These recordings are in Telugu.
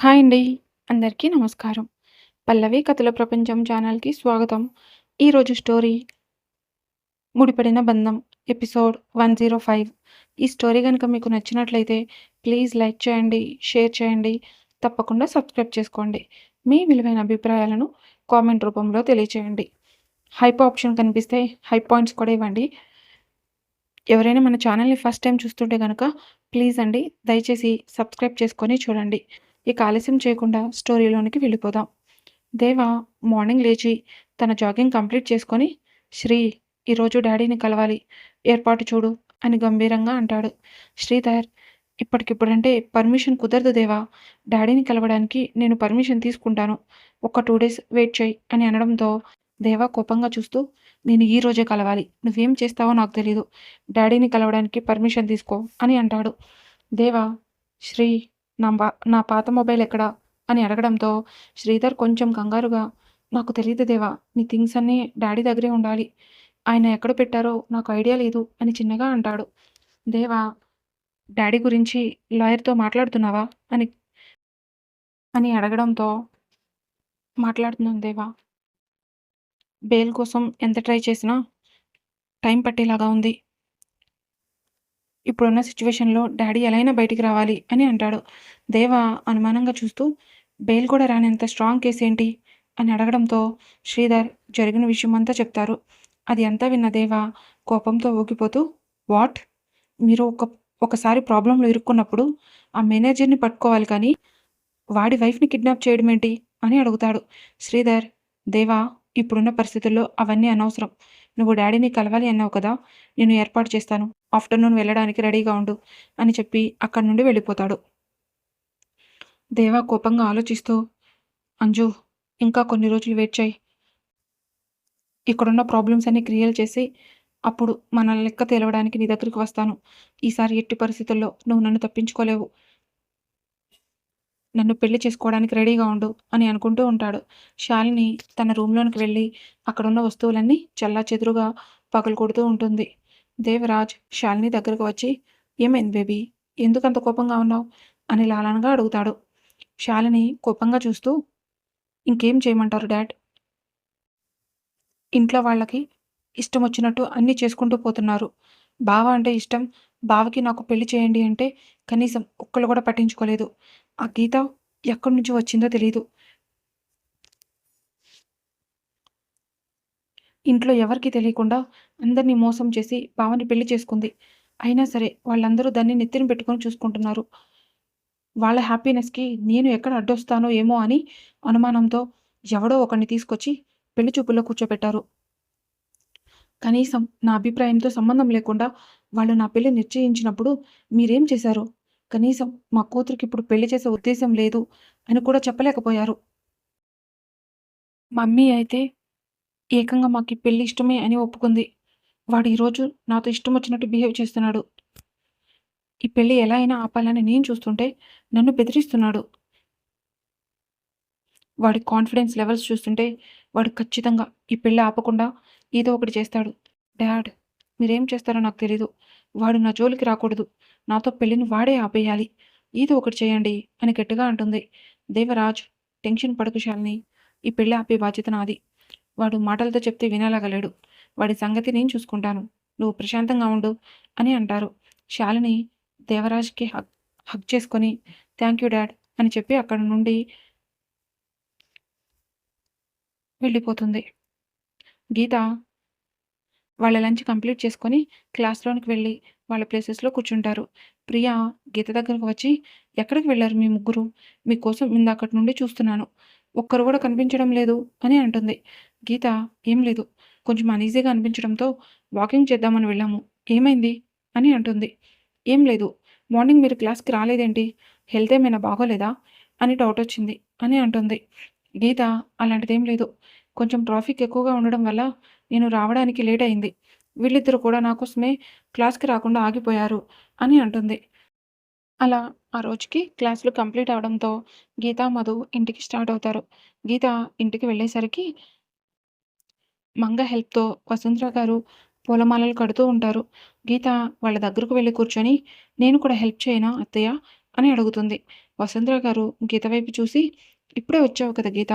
హాయ్ అండి. అందరికీ నమస్కారం. 'పల్లవి కథల ప్రపంచం' ఛానల్‌కి స్వాగతం. ఈరోజు స్టోరీ 'ముడిపడిన బంధం' ఎపిసోడ్ 105. ఈ స్టోరీ గనుక మీకు నచ్చినట్లయితే ప్లీజ్ లైక్ చేయండి, షేర్ చేయండి, తప్పకుండా సబ్స్క్రైబ్ చేసుకోండి. మీ విలువైన అభిప్రాయాలను కామెంట్ రూపంలో తెలియచేయండి. హైప్ ఆప్షన్ కనిపిస్తే హైప్ పాయింట్స్ కూడా ఇవ్వండి. ఎవరైనా మన ఛానల్‌ని ఫస్ట్ టైమ్ చూస్తుంటే గనక ప్లీజ్ అండి దయచేసి సబ్స్క్రైబ్ చేసుకొని చూడండి. ఇక ఆలస్యం చేయకుండా స్టోరీలోనికి వెళ్ళిపోదాం. దేవ మార్నింగ్ లేచి తన జాగింగ్ కంప్లీట్ చేసుకొని, "శ్రీ, ఈరోజు డాడీని కలవాలి. ఏర్పాటు చూడు" అని గంభీరంగా అంటాడు. శ్రీధర్, "ఇప్పటికిప్పుడంటే పర్మిషన్ కుదరదు దేవా. డాడీని కలవడానికి నేను పర్మిషన్ తీసుకుంటాను. ఒక 2 డేస్ వెయిట్ చెయ్యి" అని అనడంతో దేవ కోపంగా చూస్తూ, "నేను ఈ రోజే కలవాలి. నువ్వేం చేస్తావో నాకు తెలీదు. డాడీని కలవడానికి పర్మిషన్ తీసుకో" అని అంటాడు. దేవ, "శ్రీ, నా పాత మొబైల్ ఎక్కడా?" అని అడగడంతో శ్రీధర్ కొంచెం కంగారుగా, "నాకు తెలీదు దేవా. నీ థింగ్స్ అన్నీ డాడీ దగ్గరే ఉండాలి. ఆయన ఎక్కడ పెట్టారో నాకు ఐడియా లేదు" అని చిన్నగా అంటాడు. దేవ, "డాడీ గురించి లాయర్‌తో మాట్లాడుతున్నావా?" అని అని అడగడంతో, "మాట్లాడుతున్నాను దేవా. బెయిల్ కోసం ఎంత ట్రై చేసినా టైం పట్టేలాగా ఉంది. ఇప్పుడున్న సిట్యుయేషన్‌లో డాడీ ఎలా అయినా బయటికి రావాలి" అని అంటాడు. దేవ అనుమానంగా చూస్తూ, "బెయిల్ కూడా రానంత స్ట్రాంగ్ కేసేంటి?" అని అడగడంతో శ్రీధర్ జరిగిన విషయమంతా చెప్తారు. అది అంతా విన్న దేవ కోపంతో ఊగిపోతూ, "వాట్? మీరు ఒకసారి ప్రాబ్లమ్‌లో ఇరుక్కున్నప్పుడు ఆ మేనేజర్‌ని పట్టుకోవాలి కానీ, వాడి వైఫ్‌ని కిడ్నాప్ చేయడమేంటి?" అని అడుగుతాడు. శ్రీధర్, "దేవా, ఇప్పుడున్న పరిస్థితుల్లో అవన్నీ అనవసరం. నువ్వు డాడీని కలవాలి అన్నావు కదా! నేను ఏర్పాటు చేస్తాను. ఆఫ్టర్‌నూన్ వెళ్ళడానికి రెడీగా ఉండు" అని చెప్పి అక్కడి నుండి వెళ్ళిపోతాడు. దేవా కోపంగా ఆలోచిస్తూ, "అంజు, ఇంకా కొన్ని రోజులు వెయిట్ చెయ్యి. ఇక్కడున్న ప్రాబ్లమ్స్ అన్నీ క్లియర్ చేసి, అప్పుడు మన లెక్క తేలవడానికి నీ దగ్గరికి వస్తాను. ఈసారి ఎట్టి పరిస్థితుల్లో నువ్వు నన్ను తప్పించుకోలేవు. నన్ను పెళ్లి చేసుకోవడానికి రెడీగా ఉండు" అని అనుకుంటూ ఉంటాడు. శాలిని తన రూమ్‌లోనికి వెళ్ళి అక్కడున్న వస్తువులన్నీ చెల్లాచెదురుగా పగలగొడుతూ ఉంటుంది. దేవరాజ్ శాలిని దగ్గరకు వచ్చి, "ఏమైంది బేబీ? ఎందుకంత కోపంగా ఉన్నావు?" అని లాలనగా అడుగుతాడు. శాలిని కోపంగా చూస్తూ, "ఇంకేం చేయమంటారు డాడ్? ఇంట్లో వాళ్ళకి ఇష్టమొచ్చినట్టు అన్నీ చేసుకుంటూ పోతున్నారు. బావ అంటే ఇష్టం. బావకి నాకు పెళ్లి చేయండి అంటే కనీసం ఒక్కళ్ళు కూడా పట్టించుకోలేదు. ఆ గీత ఎక్కడి నుంచి వచ్చిందో తెలీదు. ఇంట్లో ఎవరికీ తెలియకుండా అందరిని మోసం చేసి బావని పెళ్లి చేసుకుంది. అయినా సరే వాళ్ళందరూ దాన్ని నెత్తిన పెట్టుకొని చూసుకుంటున్నారు. వాళ్ళ హ్యాపీనెస్‌కి నేను ఎక్కడ అడ్డొస్తానో ఏమో అని అనుమానంతో ఎవడో ఒకడిని తీసుకొచ్చి పెళ్లి చూపుల్లో కూర్చోబెట్టారు. కనీసం నా అభిప్రాయంతో సంబంధం లేకుండా వాళ్ళు నా పెళ్లి నిశ్చయించినప్పుడు మీరేం చేశారు? కనీసం మా కూతురికిప్పుడు పెళ్లి చేసే ఉద్దేశ్యం లేదు అని కూడా చెప్పలేకపోయారు. మమ్మీ అయితే ఏకంగా మాకీ పెళ్లి ఇష్టమే అని ఒప్పుకుంది. వాడు ఈరోజు నాతో ఇష్టమొచ్చినట్టు బిహేవ్ చేస్తున్నాడు. ఈ పెళ్లి ఎలా అయినా ఆపాలని నేను చూస్తుంటే నన్ను బెదిరిస్తున్నాడు. వాడి కాన్ఫిడెన్స్ లెవెల్స్ చూస్తుంటే వాడు ఖచ్చితంగా ఈ పెళ్లి ఆపకుండా ఏదో ఒకటి చేస్తాడు. డాడ్, మీరేం చేస్తారో నాకు తెలీదు. వాడు నా జోలికి రాకూడదు. నాతో పెళ్లిని వాడే ఆపేయాలి. ఏదో ఒకటి చేయండి అని గట్టిగా అంటుంది. దేవరాజ్, టెన్షన్ పడకు శాలిని. ఈ పెళ్లి ఆపే బాధ్యత నాది. వాడు మాటలతో చెప్తే వినేలాగా లేడు. వాడి సంగతి నేను చూసుకుంటాను. నువ్వు ప్రశాంతంగా ఉండు అని అంటారు. శాలిని దేవరాజ్‌కి హగ్ హగ్ చేసుకొని థాంక్ యూ డాడ్ అని చెప్పి అక్కడి నుండి వెళ్ళిపోతుంది. గీత వాళ్ళ లంచ్ కంప్లీట్ చేసుకొని క్లాస్‌లోనికి వెళ్ళి వాళ్ళ ప్లేసెస్‌లో కూర్చుంటారు. ప్రియ గీత దగ్గరకు వచ్చి, "ఎక్కడికి వెళ్లారు మీ ముగ్గురు? మీకోసం ఇందాకటి నుండి చూస్తున్నాను. ఒక్కరు కూడా కనిపించడం లేదు" అని అంటుంది. గీత, "ఏం లేదు. కొంచెం అనీజీగా అనిపించడంతో వాకింగ్ చేద్దామని వెళ్ళాము. ఏమైంది?" అని అంటుంది. "ఏం లేదు. మార్నింగ్ మీరు క్లాస్‌కి రాలేదేంటి? హెల్త్ ఏమైనా బాగోలేదా?" అని డౌటొచ్చింది అని అంటుంది. గీత, "అలాంటిదేం లేదు. కొంచెం ట్రాఫిక్ ఎక్కువగా ఉండడం వల్ల నేను రావడానికి లేట్ అయింది. వీళ్ళిద్దరూ కూడా నా కోసమే క్లాస్‌కి రాకుండా ఆగిపోయారు" అని అంటుంది. అలా ఆ రోజుకి క్లాసులు కంప్లీట్ అవ్వడంతో గీత, మధు ఇంటికి స్టార్ట్ అవుతారు. గీత ఇంటికి వెళ్ళేసరికి మంగ హెల్ప్‌తో వసుంధర గారు పూలమాలలు కడుతూ ఉంటారు. గీత వాళ్ళ దగ్గరకు వెళ్లి కూర్చొని, "నేను కూడా హెల్ప్ చేయనా అత్తయ్య?" అని అడుగుతుంది. వసుంధర గారు గీత వైపు చూసి, "ఇప్పుడే వచ్చావు కదా గీత!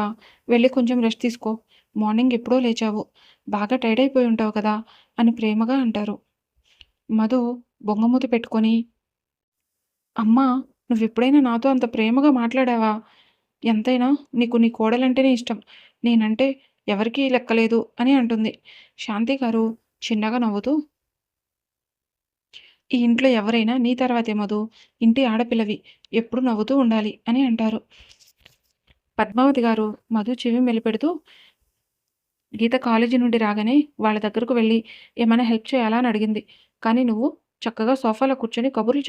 వెళ్ళి కొంచెం రెస్ట్ తీసుకో. మార్నింగ్ ఎప్పుడో లేచావు. బాగా టైర్డ్ అయిపోయి ఉంటావు కదా!" అని ప్రేమగా అంటారు. మధు బొంగమూతి పెట్టుకొని, "అమ్మా! నువ్వెప్పుడైనా నాతో అంత ప్రేమగా మాట్లాడావా? ఎంతైనా నీకు నీ కోడలంటేనే ఇష్టం. నేనంటే ఎవరికీ లెక్కలేదు" అని అంటుంది. శాంతి గారు చిన్నగా నవ్వుతూ, "ఈ ఇంట్లో ఎవరైనా నీ తర్వాతే మధు. ఇంటి ఆడపిల్లవి. ఎప్పుడూ నవ్వుతూ ఉండాలి" అని అంటారు. పద్మావతి గారు మధు చెవి మెలిపెడుతూ, "గీత కాలేజీ నుండి రాగానే వాళ్ళ దగ్గరకు వెళ్ళి ఏమైనా హెల్ప్ చేయాలా అని అడిగింది. కానీ నువ్వు చక్కగా సోఫాలో కూర్చొని కబుర్లు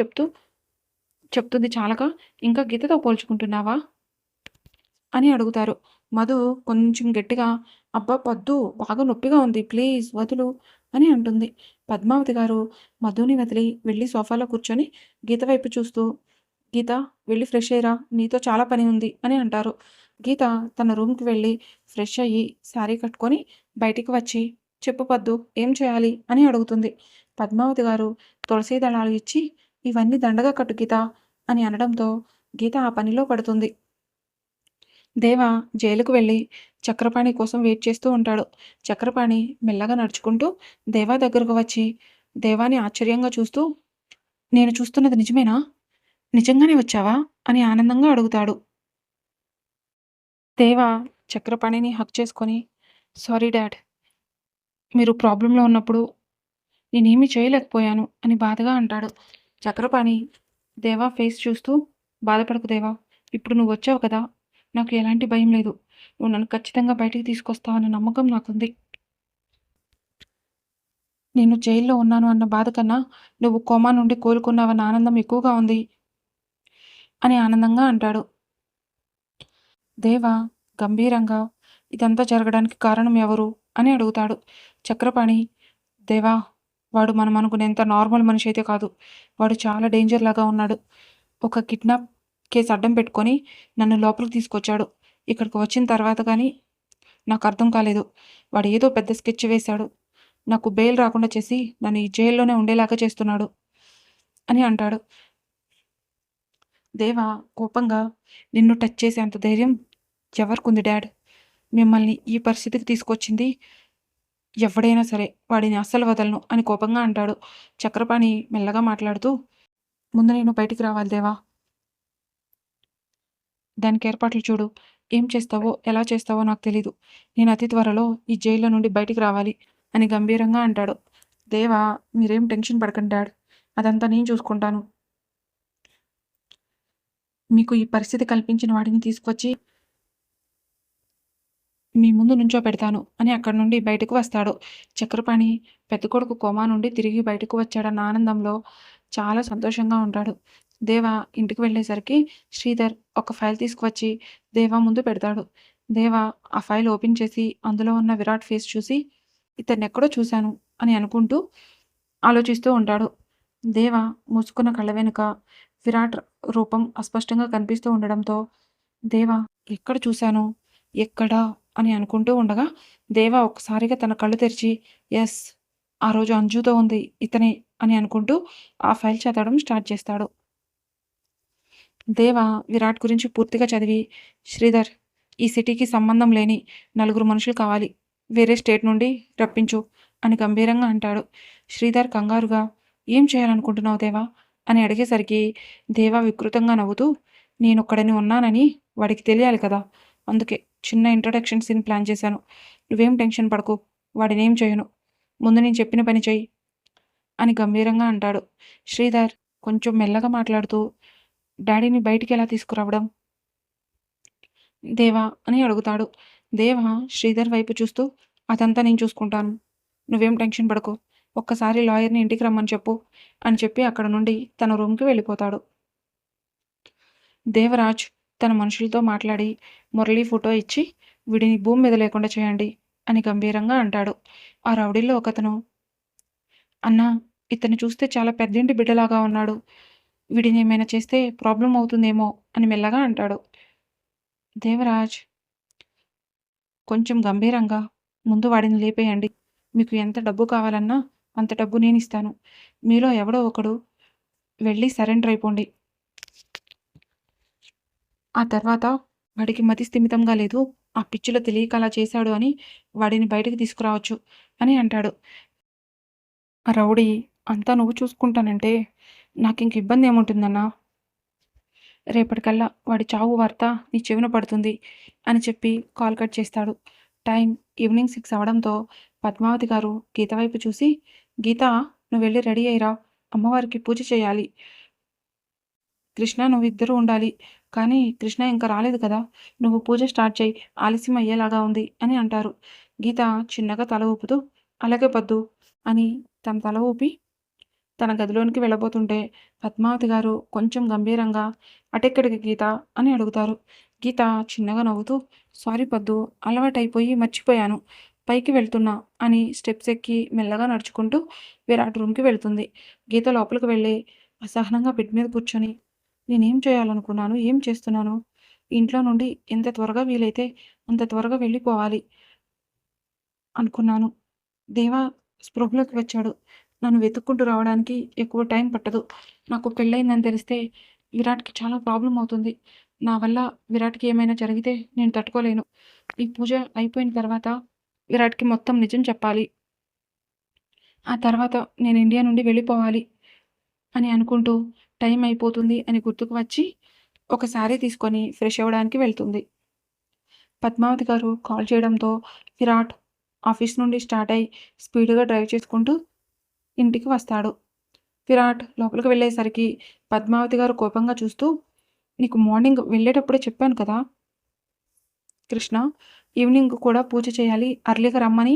చెప్తుంది చాలక ఇంకా గీతతో పోల్చుకుంటున్నావా?" అని అడుగుతారు. మధు కొంచెం గట్టిగా, "అబ్బా! పద్దు, బాగా నొప్పిగా ఉంది. ప్లీజ్ వదులు" అని అంటుంది. పద్మావతి గారు మధుని వదిలి వెళ్లి సోఫాలో కూర్చొని గీత వైపు చూస్తూ, "గీత, వెళ్లి ఫ్రెష్ అయ్యిరా. నీతో చాలా పని ఉంది" అని అంటారు. గీత తన రూమ్‌కి వెళ్లి ఫ్రెష్ అయ్యి శారీ కట్టుకొని బయటికి వచ్చి, "చెప్పు పద్దు, ఏం చేయాలి?" అని అడుగుతుంది. పద్మావతి గారు తులసి దళాలు ఇచ్చి, "ఇవన్నీ దండగా కట్టు గీత" అని అనడంతో గీత ఆ పనిలో పడుతుంది. దేవ జైలుకు వెళ్ళి చక్రపాణి కోసం వెయిట్ చేస్తూ ఉంటాడు. చక్రపాణి మెల్లగా నడుచుకుంటూ దేవా దగ్గరకు వచ్చి దేవాని ఆశ్చర్యంగా చూస్తూ, "నేను చూస్తున్నది నిజమేనా? నిజంగానే వచ్చావా?" అని ఆనందంగా అడుగుతాడు. దేవ చక్రపాణిని హగ్ చేసుకొని, "సారీ డాడ్. మీరు ప్రాబ్లమ్‌లో ఉన్నప్పుడు నేనేమీ చేయలేకపోయాను" అని బాధగా అంటాడు. చక్రపాణి దేవా ఫేస్ చూస్తూ, "బాధపడకు దేవా. ఇప్పుడు నువ్వొచ్చావు కదా! నాకు ఎలాంటి భయం లేదు. నువ్వు నన్ను ఖచ్చితంగా బయటికి తీసుకొస్తావన్న నమ్మకం నాకుంది. నేను జైల్‌లో ఉన్నాను అన్న బాధ కన్నా, నువ్వు కోమా నుండి కోలుకున్నావన్న ఆనందం ఎక్కువగా ఉంది" అని ఆనందంగా అంటాడు. దేవ గంభీరంగా, "ఇదంతా జరగడానికి కారణం ఎవరు?" అని అడుగుతాడు. చక్రపాణి, "దేవా, వాడు మనం అనుకునేంత నార్మల్ మనిషైతే కాదు. వాడు చాలా డేంజర్ లాగా ఉన్నాడు. ఒక కిడ్నాప్ కేస్ అడ్డం పెట్టుకొని నన్ను లోపలికి తీసుకొచ్చాడు. ఇక్కడికి వచ్చిన తర్వాత గానీ నాకర్థం కాలేదు. వాడేదో పెద్ద స్కెచ్ వేశాడు. నాకు బెయిల్ రాకుండా చేసి నన్ను ఈ జైల్లోనే ఉండేలాగా చేస్తున్నాడు" అని అంటాడు. దేవ కోపంగా, "నిన్ను టచ్ చేసేంత ధైర్యం ఎవరికుంది డాడ్? మిమ్మల్ని ఈ పరిస్థితికి తీసుకొచ్చింది ఎవడైనా సరే వాడిని అస్సలు వదలను" అని కోపంగా అంటాడు. చక్రపాణి మెల్లగా మాట్లాడుతూ, "ముందు నేను బయటికి రావాలి దేవా. దానికి ఏర్పాట్లు చూడు. ఏం చేస్తావో, ఎలా చేస్తావో నాకు తెలీదు. నేను అతి త్వరలో ఈ జైల్లో నుండి బయటికి రావాలి" అని గంభీరంగా అంటాడు. దేవ, "మీరేం టెన్షన్ పడకండి డాడ్. అదంతా నేను చూసుకుంటాను. మీకు ఈ పరిస్థితి కల్పించిన వాడిని తీసుకొచ్చి మీ ముందు నుంచోపెడతాను" అని అక్కడి నుండి బయటకు వస్తాడు. చక్రపాణి పెద్ద కొడుకు కోమా నుండి తిరిగి బయటకు వచ్చాడన్న ఆనందంలో చాలా సంతోషంగా ఉంటాడు. దేవ ఇంటికి వెళ్ళేసరికి శ్రీధర్ ఒక ఫైల్ తీసుకువచ్చి దేవ ముందు పెడతాడు. దేవ ఆ ఫైల్ ఓపెన్ చేసి అందులో ఉన్న విరాట్ ఫేస్ చూసి, "ఇతన్నెక్కడో చూశాను" అని అనుకుంటూ ఆలోచిస్తూ ఉంటాడు. దేవ మూసుకున్న కళ్ళ వెనుక విరాట్ రూపం అస్పష్టంగా కనిపిస్తూ ఉండడంతో, "దేవ, ఎక్కడ చూశాను? ఎక్కడా?" అని అనుకుంటూ ఉండగా, దేవ ఒక్కసారిగా తన కళ్ళు తెరిచి, "యెస్! ఆ రోజు అంజుతో ఉంది ఇతనే" అని అనుకుంటూ ఆ ఫైల్ చదవడం స్టార్ట్ చేస్తాడు. దేవ విరాట్ గురించి పూర్తిగా చదివి, "శ్రీధర్, ఈ సిటీకి సంబంధం లేని నలుగురు మనుషులు కావాలి. వేరే స్టేట్ నుండి రప్పించు" అని గంభీరంగా అంటాడు. శ్రీధర్ కంగారుగా, "ఏం చేయాలనుకుంటున్నావు దేవా?" అని అడిగేసరికి దేవ వికృతంగా నవ్వుతూ, "నేనొక్కడిని ఉన్నానని వాడికి తెలియాలి కదా! అందుకే చిన్న ఇంట్రడక్షన్ సీన్ ప్లాన్ చేశాను. నువ్వేం టెన్షన్ పడకు. వాడినేం చేయను. ముందు నేను చెప్పిన పని చెయ్యి" అని గంభీరంగా అంటాడు. శ్రీధర్ కొంచెం మెల్లగా మాట్లాడుతూ, "డాడీని బయటికెలా తీసుకురావడం దేవా?" అని అడుగుతాడు. దేవ శ్రీధర్ వైపు చూస్తూ, "అదంతా నేను చూసుకుంటాను. నువ్వేం టెన్షన్ పడకు. ఒక్కసారి లాయర్‌ని ఇంటికి రమ్మని చెప్పు" అని చెప్పి అక్కడ నుండి తన రూమ్‌కి వెళ్ళిపోతాడు. దేవరాజ్ తన మనుషులతో మాట్లాడి మురళి ఫోటో ఇచ్చి, "వీడిని భూమి మీద లేకుండా చేయండి" అని గంభీరంగా అంటాడు. ఆ రౌడీల్లో ఒకతను, "అన్నా, ఇతన్ని చూస్తే చాలా పెద్దింటి బిడ్డలాగా ఉన్నాడు. వీడినేమైనా చేస్తే ప్రాబ్లమ్ అవుతుందేమో" అని మెల్లగా అంటాడు. దేవరాజ్ కొంచెం గంభీరంగా, "ముందు వాడిని లేపేయండి. మీకు ఎంత డబ్బు కావాలన్నా అంత డబ్బు నేనిస్తాను. మీలో ఎవడో ఒకడు వెళ్లి సరెండర్ అయిపోండి" ఆ తర్వాత వాడికి మతి స్థిమితంగా లేదు. ఆ పిచ్చిలో తెలియక అలా చేశాడు అని వాడిని బయటికి తీసుకురావచ్చు అని అంటాడు. ఆ రౌడీ అంతా నువ్వు చూసుకుంటానంటే నాకింక ఇబ్బందేముంటుందన్నా? రేపటికల్లా వాడి చావు వార్త నీ చెవిన పడుతుంది అని చెప్పి కాల్ కట్ చేస్తాడు. టైం ఈవినింగ్ 6 అవ్వడంతో పద్మావతి గారు గీత వైపు చూసి, "గీత, నువ్వెళ్ళి రెడీ అయ్యిరా. అమ్మవారికి పూజ చేయాలి. కృష్ణ నువ్విద్దరూ ఉండాలి. కానీ కృష్ణ ఇంకా రాలేదు కదా! నువ్వు పూజ స్టార్ట్ చెయ్యి. ఆలస్యం అయ్యేలాగా ఉంది" అని అంటారు. గీత చిన్నగా తల ఊపుతూ, "అలాగే పద్దు" అని తన తల ఊపి తన గదిలోనికి వెళ్ళబోతుంటే పద్మావతి గారు కొంచెం గంభీరంగా, "అటెక్కడికి గీత" అని అడుగుతారు. గీత చిన్నగా నవ్వుతూ, "సారీ పద్దు, అలవాటైపోయి మర్చిపోయాను. పైకి వెళ్తున్నా" అని స్టెప్స్ ఎక్కి మెల్లగా నడుచుకుంటూ విరాట్ రూమ్‌కి వెళ్తుంది. గీత లోపలికి వెళ్ళి అసహనంగా బెడ్ మీద కూర్చొని, "నేనేం చేయాలనుకున్నాను? ఏం చేస్తున్నాను? ఇంట్లో నుండి ఎంత త్వరగా వీలైతే అంత త్వరగా వెళ్ళిపోవాలి అనుకున్నాను. దేవా స్పృహలోకి వచ్చాడు. నన్ను వెతుక్కుంటూ రావడానికి ఎక్కువ టైం పట్టదు. నాకు పెళ్ళయిందని తెలిస్తే విరాట్‌కి చాలా ప్రాబ్లమ్ అవుతుంది. నా వల్ల విరాట్‌కి ఏమైనా జరిగితే నేను తట్టుకోలేను. ఈ పూజ అయిపోయిన తర్వాత విరాట్‌కి మొత్తం నిజం చెప్పాలి. ఆ తర్వాత నేను ఇండియా నుండి వెళ్ళిపోవాలి" అని అనుకుంటూ టైం అయిపోతుంది అని గుర్తుకు వచ్చి ఒక శారీ తీసుకొని ఫ్రెష్ అవ్వడానికి వెళ్తుంది. పద్మావతి గారు కాల్ చేయడంతో విరాట్ ఆఫీస్ నుండి స్టార్ట్ అయ్యి స్పీడ్‌గా డ్రైవ్ చేసుకుంటూ ఇంటికి వస్తాడు. విరాట్ లోపలికి వెళ్ళేసరికి పద్మావతి గారు కోపంగా చూస్తూ, "నీకు మార్నింగ్ వెళ్ళేటప్పుడే చెప్పాను కదా కృష్ణ! ఈవినింగ్ కూడా పూజ చేయాలి. అర్లీగా రమ్మని.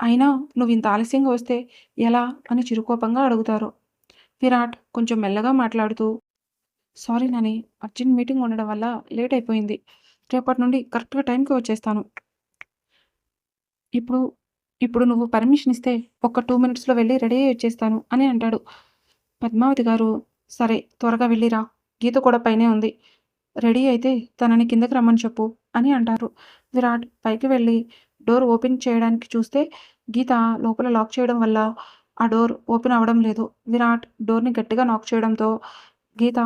అయినా నువ్వింత ఆలస్యంగా వస్తే ఎలా?" అని చిరుకోపంగా అడుగుతారు. విరాట్ కొంచెం మెల్లగా మాట్లాడుతూ, "సారీ నాని, అర్జెంట్ మీటింగ్ ఉండడం వల్ల లేట్ అయిపోయింది. రేపటి నుండి కరెక్ట్‌గా టైంకి వచ్చేస్తాను. ఇప్పుడు ఇప్పుడు నువ్వు పర్మిషన్ ఇస్తే ఒక్క 2 మినిట్స్‌లో వెళ్ళి రెడీ అయ్యి వచ్చేస్తాను" అని అంటాడు. పద్మావతి గారు, "సరే త్వరగా వెళ్ళిరా. గీత కూడా పైనే ఉంది. రెడీ అయితే తనని కిందకి రమ్మని చెప్పు" అని అంటారు. విరాట్ పైకి వెళ్ళి డోర్ ఓపెన్ చేయడానికి చూస్తే గీత లోపల లాక్ చేయడం వల్ల ఆ డోర్ ఓపెన్ అవ్వడం లేదు. విరాట్ డోర్‌ని గట్టిగా నాక్ చేయడంతో గీత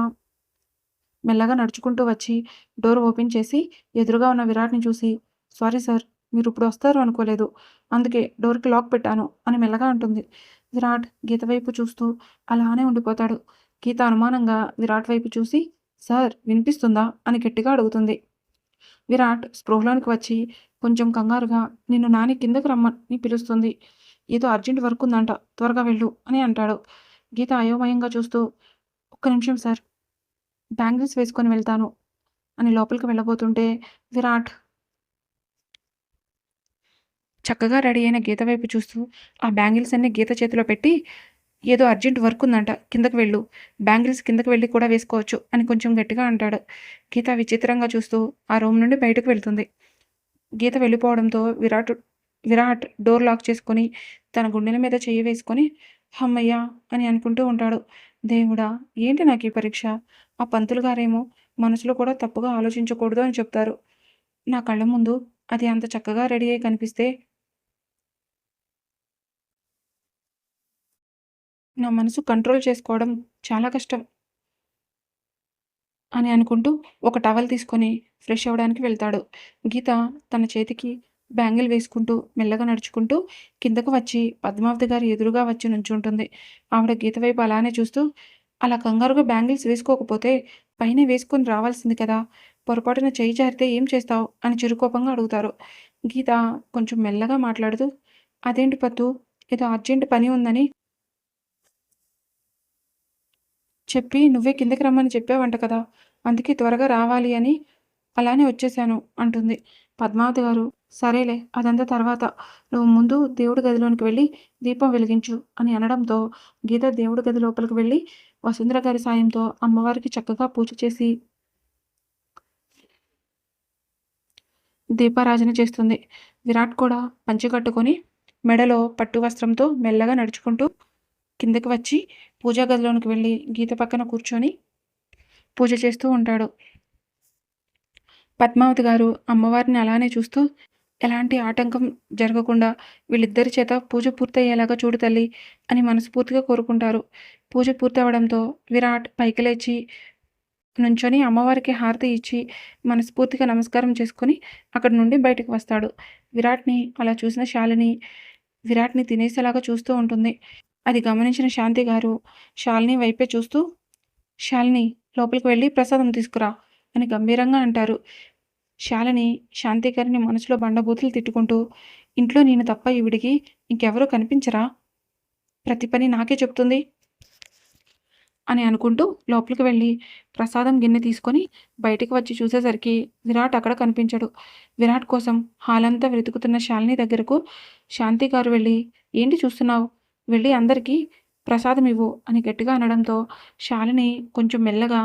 మెల్లగా నడుచుకుంటూ వచ్చి డోర్ ఓపెన్ చేసి ఎదురుగా ఉన్న విరాట్‌ని చూసి, "సారీ సార్, మీరిప్పుడు వస్తారు అనుకోలేదు. అందుకే డోర్‌కి లాక్ పెట్టాను" అని మెల్లగా అంటుంది. విరాట్ గీత వైపు చూస్తూ అలానే ఉండిపోతాడు. గీత అనుమానంగా విరాట్ వైపు చూసి, "సార్ వినిపిస్తుందా?" అని గట్టిగా అడుగుతుంది. విరాట్ స్పృహలోనికి వచ్చి కొంచెం కంగారుగా, "నిన్ను నాని కిందకి రమ్మని పిలుస్తుంది. ఏదో అర్జెంట్ వర్క్ ఉందంట. త్వరగా వెళ్ళు" అని అంటాడు. గీత అయోమయంగా చూస్తూ, "ఒక్క నిమిషం సార్, బ్యాంగిల్స్ వేసుకొని వెళ్తాను" అని లోపలికి వెళ్ళబోతుంటే విరాట్ చక్కగా రెడీ అయిన గీత వైపు చూస్తూ ఆ బ్యాంగిల్స్ అన్నీ గీత చేతిలో పెట్టి, "ఏదో అర్జెంట్ వర్క్ ఉందంట. కిందకి వెళ్ళు. బ్యాంగిల్స్ కిందకి వెళ్ళి కూడా వేసుకోవచ్చు" అని కొంచెం గట్టిగా అంటాడు. గీత విచిత్రంగా చూస్తూ ఆ రూమ్ నుండి బయటకు వెళ్తుంది. గీత వెళ్ళిపోవడంతో విరాట్ డోర్ లాక్ చేసుకొని తన గుండెల మీద చెయ్యి వేసుకొని, హమ్మయ్య అని అనుకుంటూ ఉంటాడు. దేవుడా, ఏంటి నాకు ఈ పరీక్ష? ఆ పంతులు గారేమో మనసులో కూడా తప్పుగా ఆలోచించకూడదు అని చెప్తారు. నా కళ్ళ ముందు అది అంత చక్కగా రెడీ అయ్యి కనిపిస్తే నా మనసు కంట్రోల్ చేసుకోవడం చాలా కష్టం అని అనుకుంటూ ఒక టవల్ తీసుకొని ఫ్రెష్ అవ్వడానికి వెళ్తాడు. గీత తన చేతికి బ్యాంగిల్ వేసుకుంటూ మెల్లగా నడుచుకుంటూ కిందకు వచ్చి పద్మావతి గారి ఎదురుగా వచ్చి నుంచుంటుంది. ఆవిడ గీత వైపు అలానే చూస్తూ, "అలా కంగారుగా బ్యాంగిల్స్ వేసుకోకపోతే పైనే వేసుకొని రావాల్సింది కదా! పొరపాటున చెయ్యి జారితే ఏం చేస్తావు?" అని చిరుకోపంగా అడుగుతారు. గీత కొంచెం మెల్లగా మాట్లాడుతూ, "అదేంటి పద్దు, ఏదో అర్జెంట్ పని ఉందని చెప్పి నువ్వే కిందకి రమ్మని చెప్పావంట కదా! అందుకే త్వరగా రావాలి అని అలానే వచ్చేశాను" అంటుంది. పద్మావతి గారు, "సరేలే అదంతా తర్వాత. నువ్వు ముందు దేవుడి గదిలోనికి వెళ్ళి దీపం వెలిగించు" అని అనడంతో గీత దేవుడి గది లోపలికి వెళ్ళి వసుంధర గారి సాయంతో అమ్మవారికి చక్కగా పూజ చేసి దీపారాజన చేస్తుంది. విరాట్ కూడా పంచె కట్టుకొని మెడలో పట్టు వస్త్రంతో మెల్లగా నడుచుకుంటూ కిందకి వచ్చి పూజా గదిలోనికి వెళ్ళి గీత పక్కన కూర్చొని పూజ చేస్తూ ఉంటాడు. పద్మావతి గారు అమ్మవారిని అలానే చూస్తూ, "ఎలాంటి ఆటంకం జరగకుండా వీళ్ళిద్దరి చేత పూజ పూర్తయ్యేలాగా చూడు తల్లి" అని మనస్ఫూర్తిగా కోరుకుంటారు. పూజ పూర్తవడంతో విరాట్ పైకి లేచి నుంచొని అమ్మవారికి హారతి ఇచ్చి మనస్ఫూర్తిగా నమస్కారం చేసుకొని అక్కడి నుండి బయటకు వస్తాడు. విరాట్‌ని అలా చూసిన శాలిని విరాట్‌ని తినేసేలాగా చూస్తూ ఉంటుంది. అది గమనించిన శాంతి గారు శాలిని వైపే చూస్తూ, "శాలిని లోపలికి వెళ్లి ప్రసాదం తీసుకురా" అని గంభీరంగా అంటారు. శాలిని శాంతి గారిని మనసులో బండబూతులు తిట్టుకుంటూ, "ఇంట్లో నేను తప్ప ఈవిడికి ఇంకెవరూ కనిపించరా? ప్రతి పని నాకే చెప్తుంది" అని అనుకుంటూ లోపలికి వెళ్ళి ప్రసాదం గిన్నె తీసుకొని బయటికి వచ్చి చూసేసరికి విరాట్ అక్కడ కనిపించడు. విరాట్ కోసం హాలంతా వెతుకుతున్న శాలిని దగ్గరకు శాంతి గారు వెళ్ళి, "ఏంటి చూస్తున్నావు? వెళ్ళి అందరికీ ప్రసాదం ఇవ్వు" అని గట్టిగా అనడంతో శాలిని కొంచెం మెల్లగా,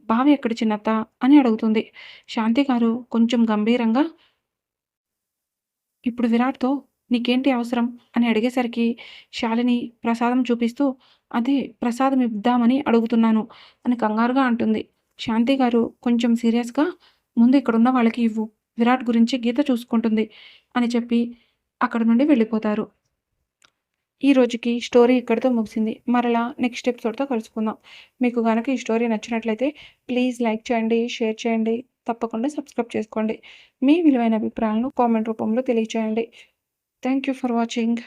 "బావ ఎక్కడ చిన్నత్త" అని అడుగుతుంది. శాంతి గారు కొంచెం గంభీరంగా, ఇప్పుడు విరాట్‌తో "నీకేంటి అవసరం" అని అడిగేసరికి శాలిని ప్రసాదం చూపిస్తూ, "అదే ప్రసాదం ఇద్దామని అడుగుతున్నాను" అని కంగారుగా అంటుంది. శాంతి గారు కొంచెం సీరియస్‌గా, "ముందు ఇక్కడున్న వాళ్ళకి ఇవ్వు. విరాట్ గురించి గీత చూసుకుంటుంది" అని చెప్పి అక్కడి నుండి వెళ్ళిపోతారు. ఈ రోజుకి స్టోరీ ఇక్కడితో ముగిసింది. మరలా నెక్స్ట్ ఎపిసోడ్‌తో కలుసుకుందాం. మీకు గనక ఈ స్టోరీ నచ్చినట్లయితే ప్లీజ్ లైక్ చేయండి, షేర్ చేయండి. తప్పకుండా సబ్స్క్రైబ్ చేసుకోండి. మీ విలువైన అభిప్రాయాలను కామెంట్ రూపంలో తెలియచేయండి. Thank you for watching.